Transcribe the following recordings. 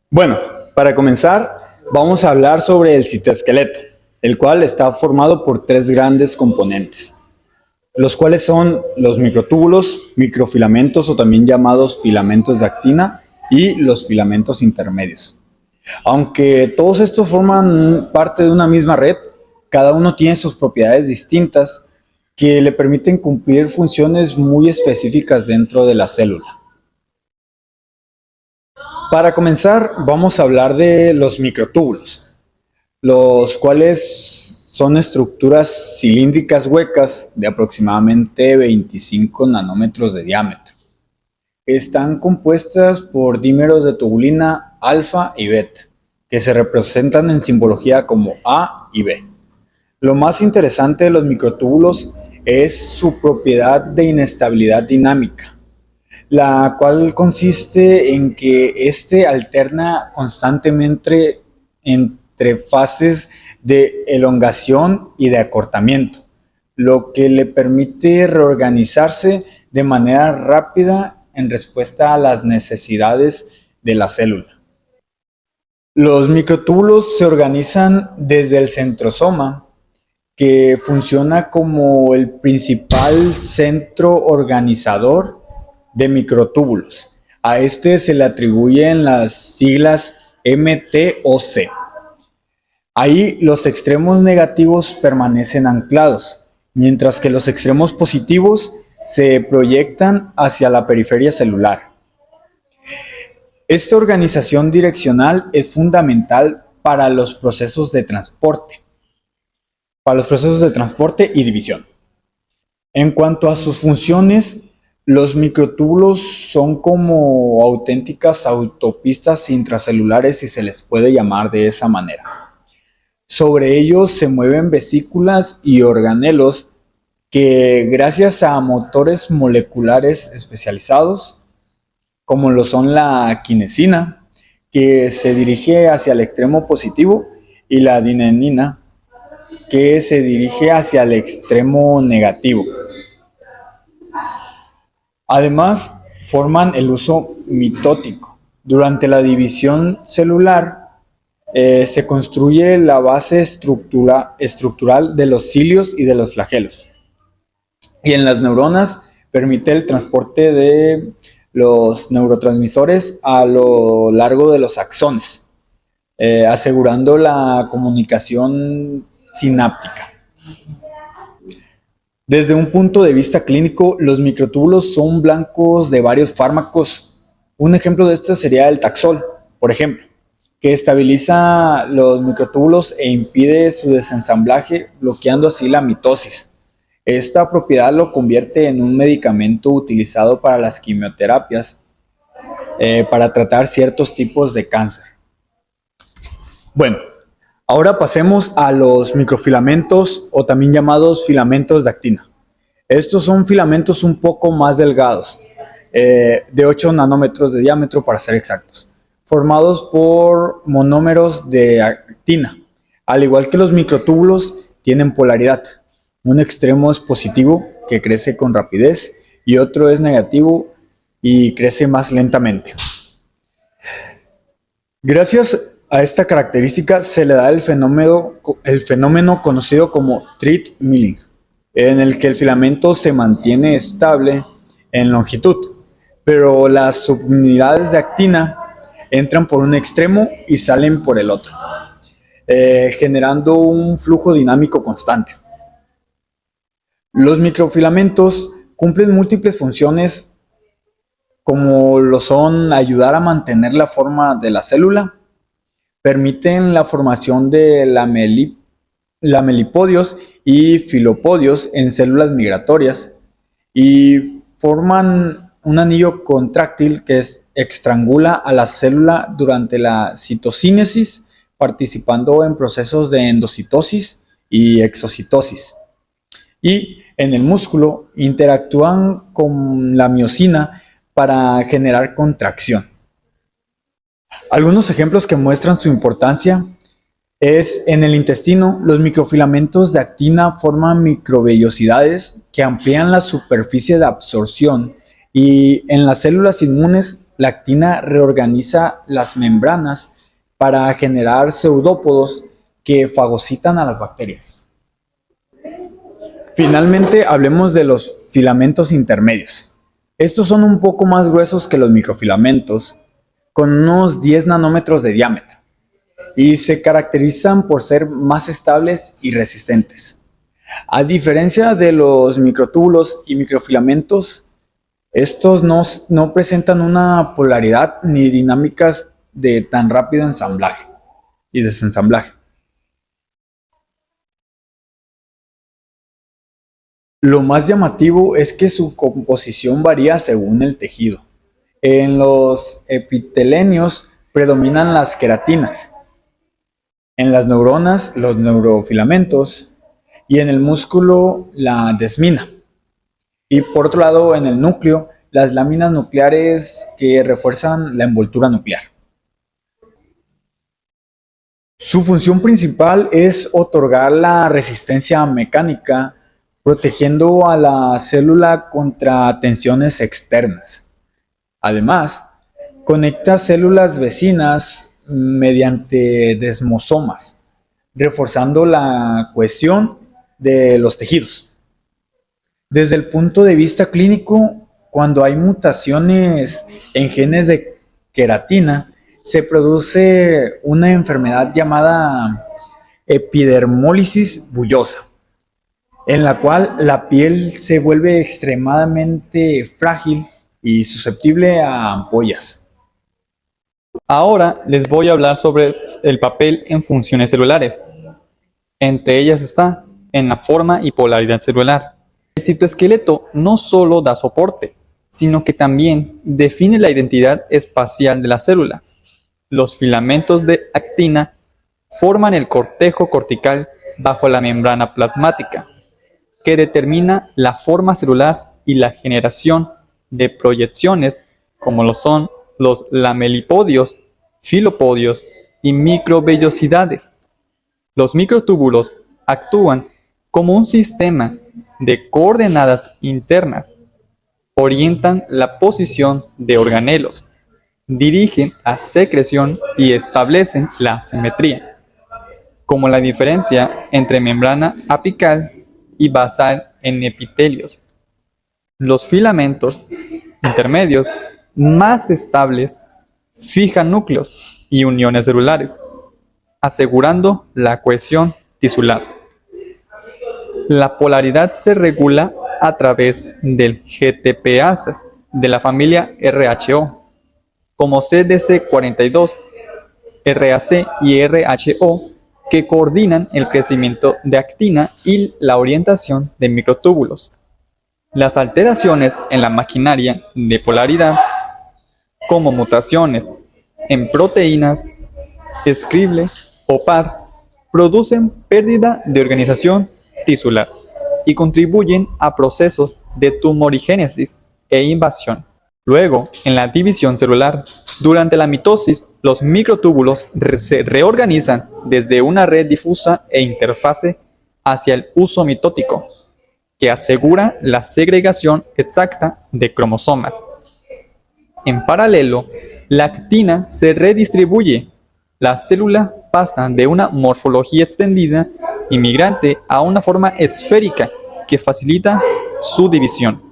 Bueno, para comenzar, vamos a hablar sobre el citoesqueleto, el cual está formado por tres grandes componentes, los cuales son los microtúbulos, microfilamentos o también llamados filamentos de actina y los filamentos intermedios. Aunque todos estos forman parte de una misma red, cada uno tiene sus propiedades distintas que le permiten cumplir funciones muy específicas dentro de la célula. Para comenzar, vamos a hablar de los microtúbulos, los cuales son estructuras cilíndricas huecas de aproximadamente 25 nanómetros de diámetro. Están compuestas por dímeros de tubulina alfa y beta, que se representan en simbología como A y B. Lo más interesante de los microtúbulos es su propiedad de inestabilidad dinámica, la cual consiste en que éste alterna constantemente entre fases de elongación y de acortamiento, lo que le permite reorganizarse de manera rápida en respuesta a las necesidades de la célula. Los microtúbulos se organizan desde el centrosoma, que funciona como el principal centro organizador de microtúbulos. A este se le atribuyen las siglas MTOC. Ahí los extremos negativos permanecen anclados, mientras que los extremos positivos se proyectan hacia la periferia celular. Esta organización direccional es fundamental para los procesos de transporte y división. En cuanto a sus funciones, los microtúbulos son como auténticas autopistas intracelulares, si se les puede llamar de esa manera. Sobre ellos se mueven vesículas y organelos que, gracias a motores moleculares especializados, como lo son la quinesina, que se dirige hacia el extremo positivo, y la adenina, que se dirige hacia el extremo negativo. Además, forman el uso mitótico. Durante la división celular se construye la base estructural de los cilios y de los flagelos. Y en las neuronas permite el transporte de los neurotransmisores a lo largo de los axones, asegurando la comunicación sináptica. Desde un punto de vista clínico, los microtúbulos son blancos de varios fármacos. Un ejemplo de esto sería el Taxol, por ejemplo, que estabiliza los microtúbulos e impide su desensamblaje, bloqueando así la mitosis. Esta propiedad lo convierte en un medicamento utilizado para las quimioterapias, para tratar ciertos tipos de cáncer. Bueno, ahora pasemos a los microfilamentos, o también llamados filamentos de actina. Estos son filamentos un poco más delgados, de 8 nanómetros de diámetro para ser exactos, formados por monómeros de actina. Al igual que los microtúbulos, tienen polaridad. Un extremo es positivo, que crece con rapidez, y otro es negativo y crece más lentamente. Gracias a esta característica se le da el fenómeno conocido como thread milling, en el que el filamento se mantiene estable en longitud, pero las subunidades de actina entran por un extremo y salen por el otro, generando un flujo dinámico constante. Los microfilamentos cumplen múltiples funciones, como lo son ayudar a mantener la forma de la célula, permiten la formación de lamelipodios y filopodios en células migratorias, y forman un anillo contráctil que estrangula a la célula durante la citocínesis, participando en procesos de endocitosis y exocitosis. Y en el músculo interactúan con la miosina para generar contracción. Algunos ejemplos que muestran su importancia es en el intestino. Los microfilamentos de actina forman microvellosidades que amplían la superficie de absorción, y en las células inmunes la actina reorganiza las membranas para generar pseudópodos que fagocitan a las bacterias. Finalmente, hablemos de los filamentos intermedios. Estos son un poco más gruesos que los microfilamentos, con unos 10 nanómetros de diámetro, y se caracterizan por ser más estables y resistentes. A diferencia de los microtúbulos y microfilamentos, estos no presentan una polaridad ni dinámicas de tan rápido ensamblaje y desensamblaje. Lo más llamativo es que su composición varía según el tejido. En los epitelenios predominan las queratinas, en las neuronas los neurofilamentos y en el músculo la desmina. Y por otro lado, en el núcleo, las láminas nucleares que refuerzan la envoltura nuclear. Su función principal es otorgar la resistencia mecánica, protegiendo a la célula contra tensiones externas. Además, conecta células vecinas mediante desmosomas, reforzando la cohesión de los tejidos. Desde el punto de vista clínico, cuando hay mutaciones en genes de queratina, se produce una enfermedad llamada epidermólisis bullosa, en la cual la piel se vuelve extremadamente frágil y susceptible a ampollas. Ahora les voy a hablar sobre el papel en funciones celulares. Entre ellas está en la forma y polaridad celular. El citoesqueleto no solo da soporte, sino que también define la identidad espacial de la célula. Los filamentos de actina forman el cortejo cortical bajo la membrana plasmática, que determina la forma celular y la generación de proyecciones como lo son los lamelipodios, filopodios y microvellosidades. Los microtúbulos actúan como un sistema de coordenadas internas, orientan la posición de organelos, dirigen la secreción y establecen la simetría, como la diferencia entre membrana apical y basal en epitelios. Los filamentos intermedios más estables fijan núcleos y uniones celulares, asegurando la cohesión tisular. La polaridad se regula a través del GTPase de la familia RHO, como CDC42, RAC y RHO, que coordinan el crecimiento de actina y la orientación de microtúbulos. Las alteraciones en la maquinaria de polaridad, como mutaciones en proteínas, Scribble o PAR, producen pérdida de organización tisular y contribuyen a procesos de tumorigénesis e invasión. Luego, en la división celular, durante la mitosis, los microtúbulos se reorganizan desde una red difusa e interfase hacia el uso mitótico, que asegura la segregación exacta de cromosomas. En paralelo, la actina se redistribuye. La célula pasa de una morfología extendida y migrante a una forma esférica que facilita su división.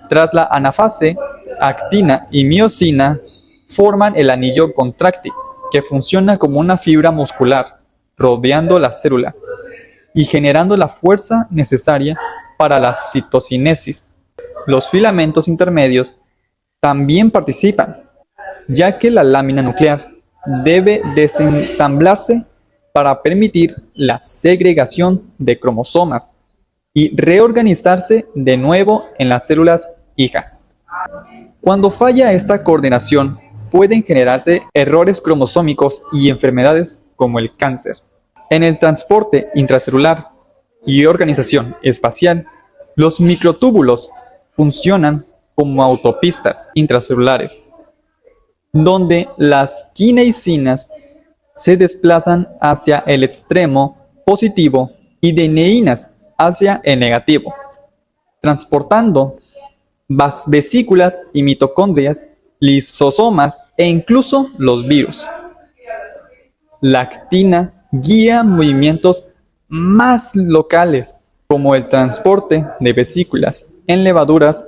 Tras la anafase, actina y miosina forman el anillo contráctil, que funciona como una fibra muscular, rodeando la célula y generando la fuerza necesaria para la citocinesis. Los filamentos intermedios también participan, ya que la lámina nuclear debe desensamblarse para permitir la segregación de cromosomas y reorganizarse de nuevo en las células hijas. Cuando falla esta coordinación, pueden generarse errores cromosómicos y enfermedades como el cáncer. En el transporte intracelular y organización espacial, los microtúbulos funcionan como autopistas intracelulares, donde las kineisinas se desplazan hacia el extremo positivo y adeneínas hacia el negativo, transportando vesículas y mitocondrias lisosomas e incluso los virus. La actina guía movimientos más locales, como el transporte de vesículas en levaduras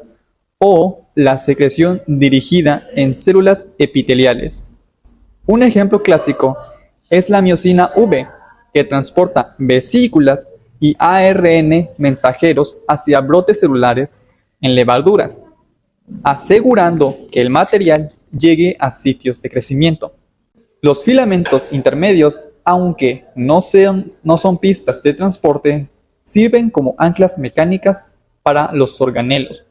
o la secreción dirigida en células epiteliales. Un ejemplo clásico es la miosina V, que transporta vesículas y ARN mensajeros hacia brotes celulares en levaduras, asegurando que el material llegue a sitios de crecimiento. Los filamentos intermedios, aunque no son pistas de transporte, sirven como anclas mecánicas para los organelos,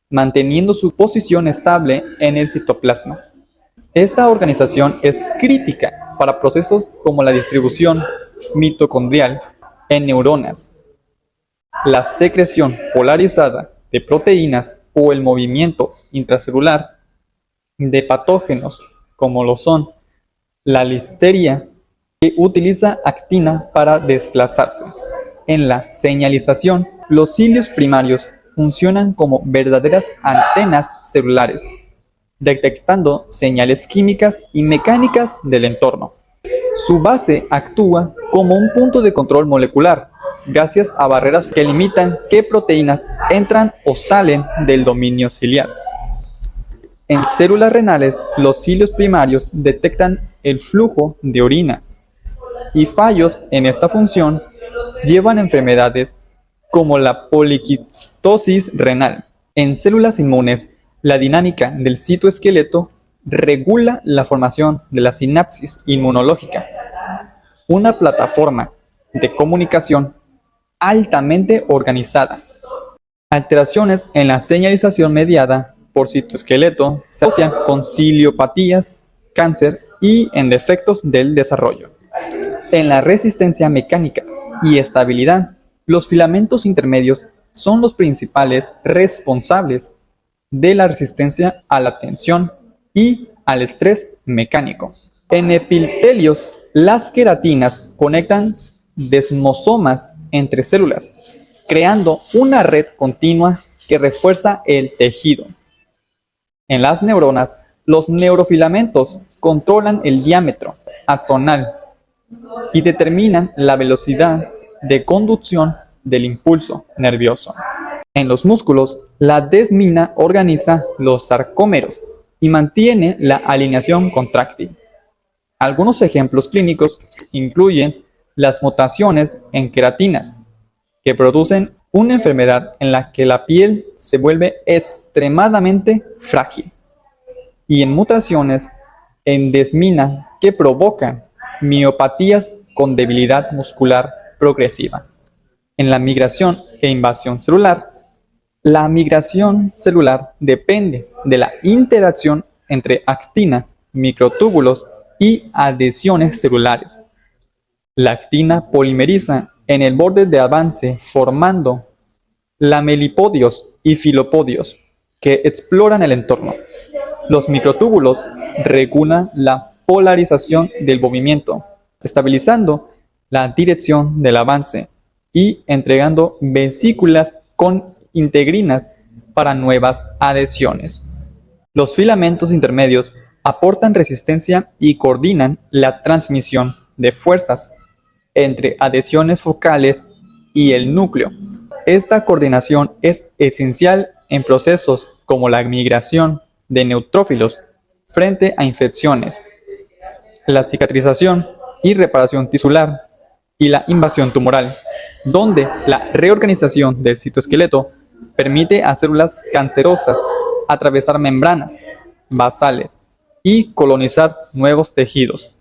manteniendo su posición estable en el citoplasma. Esta organización es crítica para procesos como la distribución mitocondrial en neuronas, la secreción polarizada de proteínas o el movimiento intracelular de patógenos como lo son la listeria, que utiliza actina para desplazarse. En la señalización, los cilios primarios funcionan como verdaderas antenas celulares, detectando señales químicas y mecánicas del entorno. Su base actúa como un punto de control molecular, gracias a barreras que limitan qué proteínas entran o salen del dominio ciliar. En células renales, los cilios primarios detectan el flujo de orina, y fallos en esta función llevan a enfermedades como la poliquistosis renal. En células inmunes, la dinámica del citoesqueleto regula la formación de la sinapsis inmunológica, una plataforma de comunicación altamente organizada. Alteraciones en la señalización mediada por citoesqueleto se asocian con ciliopatías, cáncer y en defectos del desarrollo. En la resistencia mecánica y estabilidad, los filamentos intermedios son los principales responsables de la resistencia a la tensión y al estrés mecánico. En epitelios, las queratinas conectan desmosomas entre células, creando una red continua que refuerza el tejido. En las neuronas, los neurofilamentos controlan el diámetro axonal y determinan la velocidad de conducción del impulso nervioso. En los músculos, la desmina organiza los sarcómeros y mantiene la alineación contráctil. Algunos ejemplos clínicos incluyen las mutaciones en queratinas, que producen una enfermedad en la que la piel se vuelve extremadamente frágil, y en mutaciones en desmina que provocan miopatías con debilidad muscular progresiva. En la migración e invasión celular, la migración celular depende de la interacción entre actina, microtúbulos y adhesiones celulares. La actina polimeriza en el borde de avance formando lamelipodios y filopodios que exploran el entorno. Los microtúbulos regulan la polarización del movimiento, estabilizando la dirección del avance y entregando vesículas con integrinas para nuevas adhesiones. Los filamentos intermedios aportan resistencia y coordinan la transmisión de fuerzas entre adhesiones focales y el núcleo. Esta coordinación es esencial en procesos como la migración de neutrófilos frente a infecciones, la cicatrización y reparación tisular y la invasión tumoral, donde la reorganización del citoesqueleto permite a células cancerosas atravesar membranas basales y colonizar nuevos tejidos.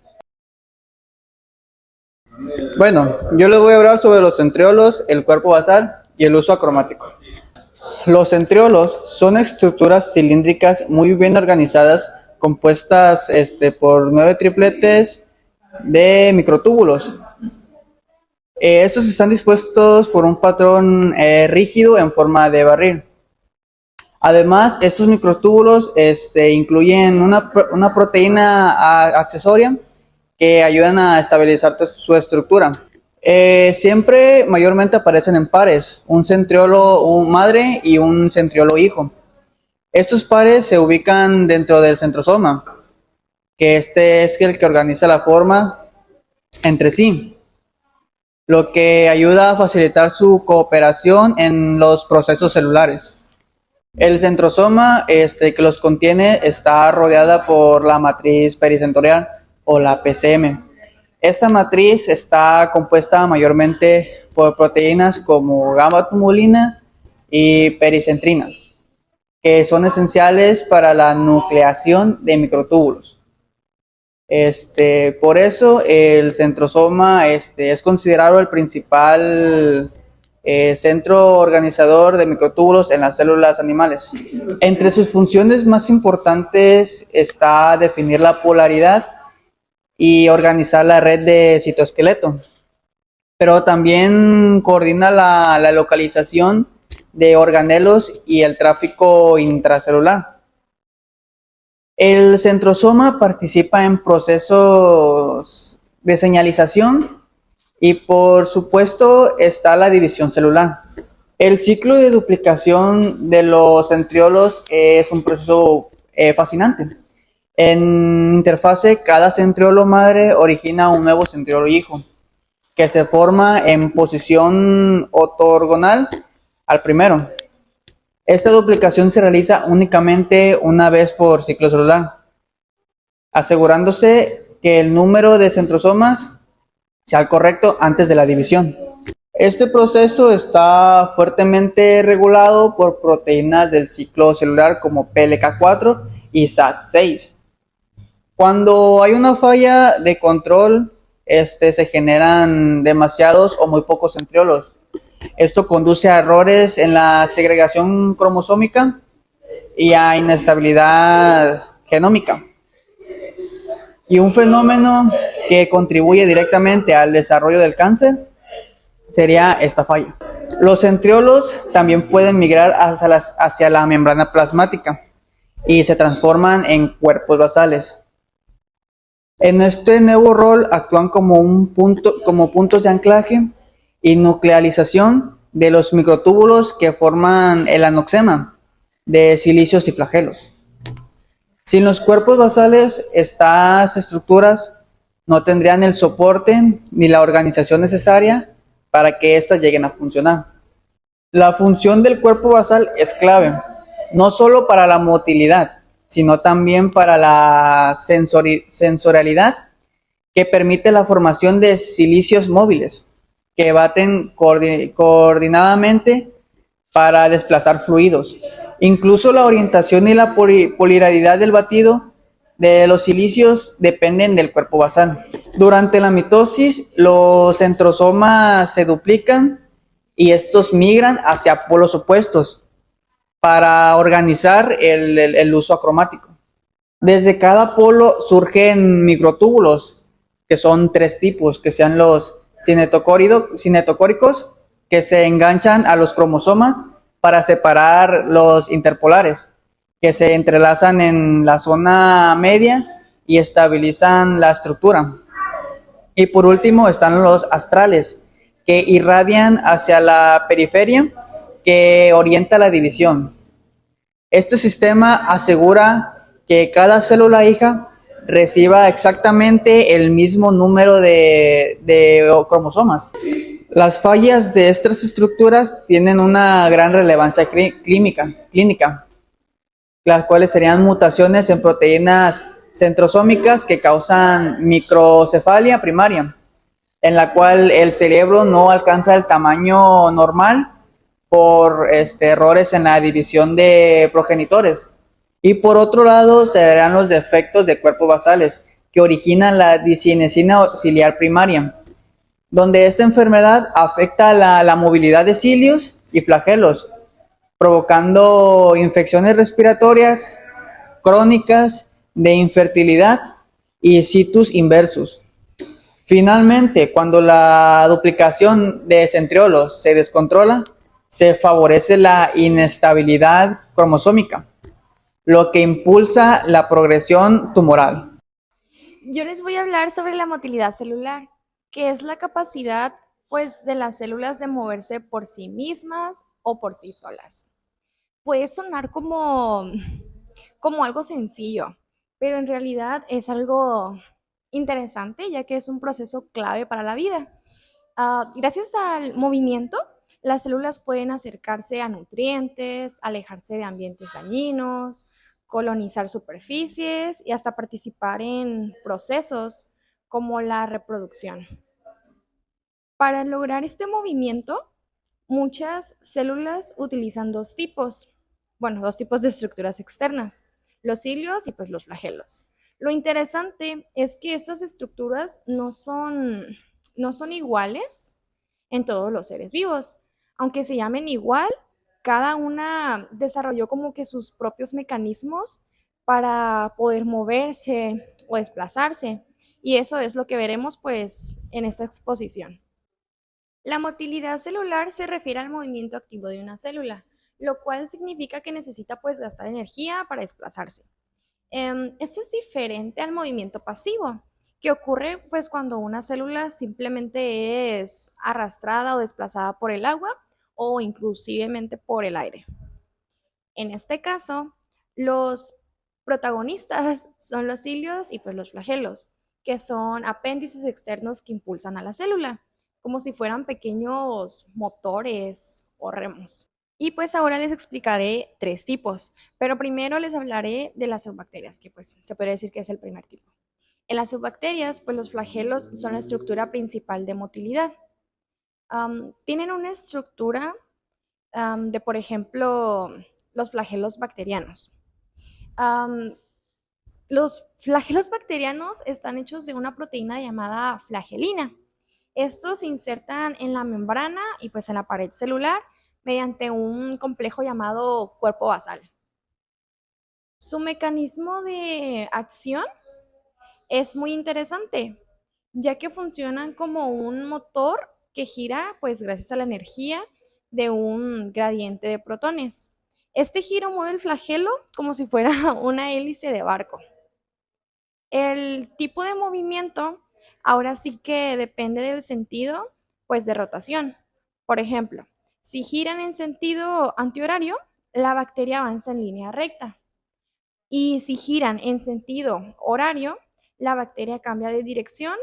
Bueno, yo les voy a hablar sobre los centriolos, el cuerpo basal y el uso acromático. Los centriolos son estructuras cilíndricas muy bien organizadas, compuestas por 9 tripletes de microtúbulos. Estos están dispuestos por un patrón rígido en forma de barril. Además, estos microtúbulos incluyen una proteína accesoria que ayudan a estabilizar su estructura. Siempre mayormente aparecen en pares, un centriolo madre y un centriolo hijo. Estos pares se ubican dentro del centrosoma, que este es el que organiza la forma entre sí, lo que ayuda a facilitar su cooperación en los procesos celulares. El centrosoma que los contiene está rodeada por la matriz pericentorial o la PCM. Esta matriz está compuesta mayormente por proteínas como gamma-tumulina y pericentrina, que son esenciales para la nucleación de microtúbulos. Por eso el centrosoma es considerado el principal centro organizador de microtúbulos en las células animales. Entre sus funciones más importantes está definir la polaridad y organizar la red de citoesqueleto, pero también coordina la localización de organelos y el tráfico intracelular. El centrosoma participa en procesos de señalización y por supuesto está la división celular. El ciclo de duplicación de los centriolos es un proceso fascinante. En interfase, cada centriolo madre origina un nuevo centriolo hijo, que se forma en posición ortogonal al primero. Esta duplicación se realiza únicamente una vez por ciclo celular, asegurándose que el número de centrosomas sea el correcto antes de la división. Este proceso está fuertemente regulado por proteínas del ciclo celular como PLK4 y SAS6. Cuando hay una falla de control, se generan demasiados o muy pocos centriolos. Esto conduce a errores en la segregación cromosómica y a inestabilidad genómica. Y un fenómeno que contribuye directamente al desarrollo del cáncer sería esta falla. Los centriolos también pueden migrar hacia la membrana plasmática y se transforman en cuerpos basales. En este nuevo rol actúan como puntos de anclaje y nuclealización de los microtúbulos que forman el anoxema de silicios y flagelos. Sin los cuerpos basales, estas estructuras no tendrían el soporte ni la organización necesaria para que éstas lleguen a funcionar. La función del cuerpo basal es clave, no solo para la motilidad, sino también para la sensorialidad, que permite la formación de silicios móviles que baten coordinadamente para desplazar fluidos. Incluso la orientación y la polaridad del batido de los silicios dependen del cuerpo basal. Durante la mitosis, los centrosomas se duplican y estos migran hacia polos opuestos para organizar el uso acromático. Desde cada polo surgen microtúbulos, que son tres tipos, que sean los cinetocóricos, que se enganchan a los cromosomas para separar los interpolares, que se entrelazan en la zona media y estabilizan la estructura. Y por último están los astrales, que irradian hacia la periferia, que orienta la división. Este sistema asegura que cada célula hija reciba exactamente el mismo número de cromosomas. Las fallas de estas estructuras tienen una gran relevancia clínica, las cuales serían mutaciones en proteínas centrosómicas que causan microcefalia primaria, en la cual el cerebro no alcanza el tamaño normal por errores en la división de progenitores. Y por otro lado, se verán los defectos de cuerpos basales, que originan la discinesina ciliar primaria, donde esta enfermedad afecta la movilidad de cilios y flagelos, provocando infecciones respiratorias crónicas de infertilidad y situs inversus. Finalmente, cuando la duplicación de centriolos se descontrola, se favorece la inestabilidad cromosómica, lo que impulsa la progresión tumoral. Yo les voy a hablar sobre la motilidad celular, que es la capacidad, pues, de las células de moverse por sí mismas o por sí solas. Puede sonar como algo sencillo, pero en realidad es algo interesante, ya que es un proceso clave para la vida. Gracias al movimiento, las células pueden acercarse a nutrientes, alejarse de ambientes dañinos, colonizar superficies y hasta participar en procesos como la reproducción. Para lograr este movimiento, muchas células utilizan dos tipos de estructuras externas, los cilios y pues los flagelos. Lo interesante es que estas estructuras no son iguales en todos los seres vivos. Aunque se llamen igual, cada una desarrolló como que sus propios mecanismos para poder moverse o desplazarse. Y eso es lo que veremos pues en esta exposición. La motilidad celular se refiere al movimiento activo de una célula, lo cual significa que necesita pues gastar energía para desplazarse. Esto es diferente al movimiento pasivo, que ocurre pues cuando una célula simplemente es arrastrada o desplazada por el agua o inclusivemente por el aire. En este caso, los protagonistas son los cilios y pues los flagelos, que son apéndices externos que impulsan a la célula, como si fueran pequeños motores o remos. Y pues ahora les explicaré tres tipos, pero primero les hablaré de las eubacterias, que pues se puede decir que es el primer tipo. En las eubacterias, pues los flagelos son la estructura principal de motilidad. Tienen una estructura de, por ejemplo, los flagelos bacterianos. Um, los flagelos bacterianos están hechos de una proteína llamada flagelina. Estos se insertan en la membrana y pues en la pared celular mediante un complejo llamado cuerpo basal. Su mecanismo de acción es muy interesante, ya que funcionan como un motor que gira pues gracias a la energía de un gradiente de protones. Este giro mueve el flagelo como si fuera una hélice de barco. El tipo de movimiento ahora sí que depende del sentido pues de rotación. Por ejemplo, si giran en sentido antihorario, la bacteria avanza en línea recta. Y si giran en sentido horario, la bacteria cambia de dirección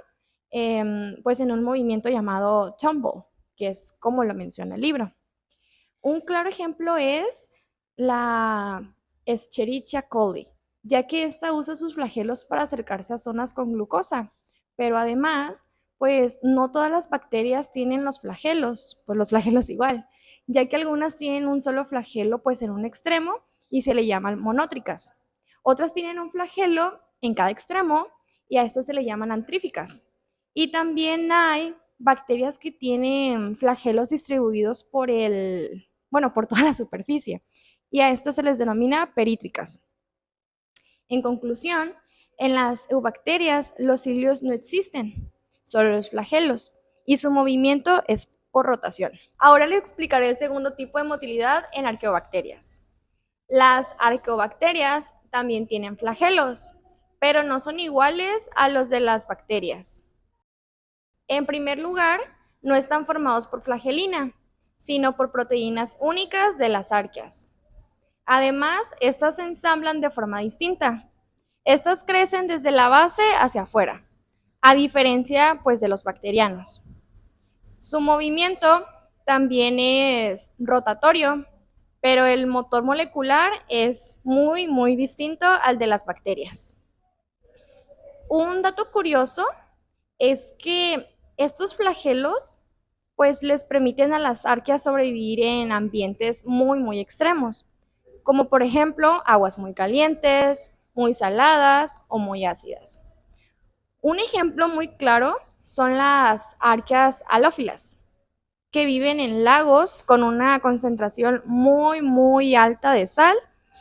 pues en un movimiento llamado tumble, que es como lo menciona el libro. Un claro ejemplo es la Escherichia coli, ya que ésta usa sus flagelos para acercarse a zonas con glucosa, pero además, pues no todas las bacterias tienen los flagelos, pues los flagelos igual, ya que algunas tienen un solo flagelo pues en un extremo y se le llaman monótricas. Otras tienen un flagelo en cada extremo y a estas se le llaman antríficas. Y también hay bacterias que tienen flagelos distribuidos por toda la superficie, y a estas se les denomina perítricas. En conclusión, en las eubacterias los cilios no existen, solo los flagelos, y su movimiento es por rotación. Ahora les explicaré el segundo tipo de motilidad en arqueobacterias. Las arqueobacterias también tienen flagelos, pero no son iguales a los de las bacterias. En primer lugar, no están formados por flagelina, sino por proteínas únicas de las arqueas. Además, estas se ensamblan de forma distinta. Estas crecen desde la base hacia afuera, a diferencia pues de los bacterianos. Su movimiento también es rotatorio, pero el motor molecular es muy distinto al de las bacterias. Un dato curioso es que estos flagelos pues les permiten a las arqueas sobrevivir en ambientes muy extremos, como por ejemplo aguas muy calientes, muy saladas o muy ácidas. Un ejemplo muy claro son las arqueas halófilas, que viven en lagos con una concentración muy alta de sal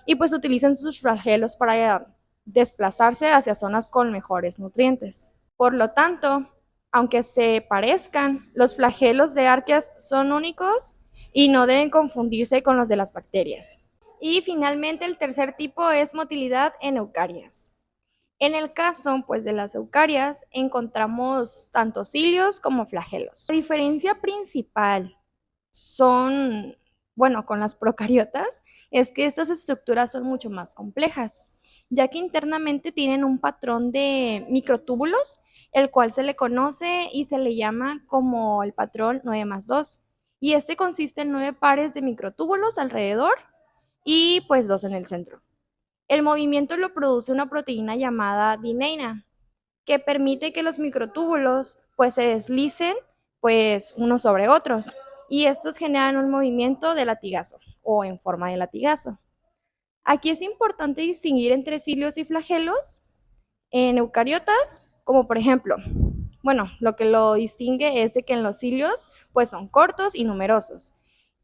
y pues utilizan sus flagelos para desplazarse hacia zonas con mejores nutrientes. Por lo tanto, aunque se parezcan, los flagelos de arqueas son únicos y no deben confundirse con los de las bacterias. Y finalmente el tercer tipo es motilidad en eucarias. En el caso pues, de las eucarias encontramos tanto cilios como flagelos. La diferencia principal son bueno, con las procariotas, es que estas estructuras son mucho más complejas, ya que internamente tienen un patrón de microtúbulos, el cual se le conoce y se le llama como el patrón 9+2. Y este consiste en 9 pares de microtúbulos alrededor y pues 2 en el centro. El movimiento lo produce una proteína llamada dineina, que permite que los microtúbulos pues se deslicen pues unos sobre otros y estos generan un movimiento de latigazo o en forma de latigazo. Aquí es importante distinguir entre cilios y flagelos en eucariotas, como por ejemplo, bueno, lo que lo distingue es de que en los cilios pues son cortos y numerosos.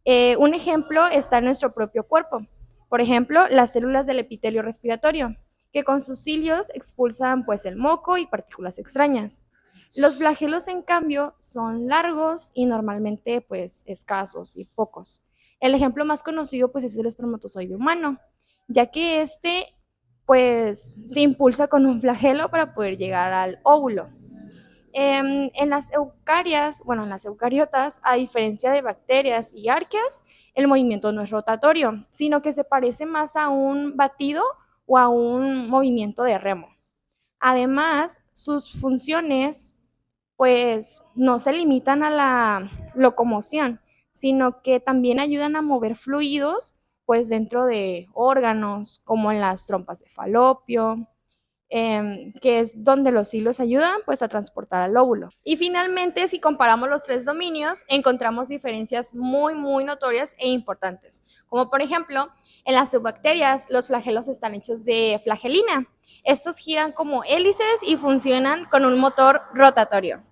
Un ejemplo está en nuestro propio cuerpo. Por ejemplo, las células del epitelio respiratorio, que con sus cilios expulsan pues el moco y partículas extrañas. Los flagelos, en cambio, son largos y normalmente pues escasos y pocos. El ejemplo más conocido pues es el espermatozoide humano, ya que este pues se impulsa con un flagelo para poder llegar al óvulo. En las eucarias, bueno, en las eucariotas, a diferencia de bacterias y arqueas, el movimiento no es rotatorio, sino que se parece más a un batido o a un movimiento de remo. Además, sus funciones pues no se limitan a la locomoción, sino que también ayudan a mover fluidos pues dentro de órganos como en las trompas de falopio, que es donde los hilos ayudan pues a transportar al óvulo. Y finalmente, si comparamos los tres dominios, encontramos diferencias muy notorias e importantes, como por ejemplo, en las subbacterias los flagelos están hechos de flagelina. Estos giran como hélices y funcionan con un motor rotatorio.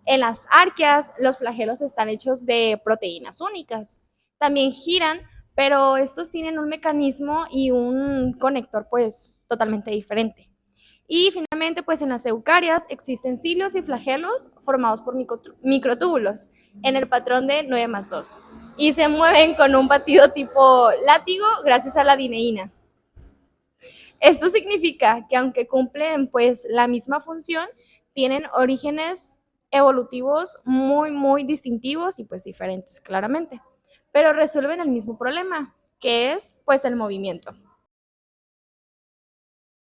En las arqueas los flagelos están hechos de proteínas únicas. También giran, pero estos tienen un mecanismo y un conector pues totalmente diferente. Y finalmente, pues en las eucarias existen cilios y flagelos formados por microtúbulos en el patrón de 9+2 y se mueven con un batido tipo látigo gracias a la dineína. Esto significa que aunque cumplen pues la misma función, tienen orígenes evolutivos muy distintivos y pues diferentes claramente, pero resuelven el mismo problema, que es pues el movimiento.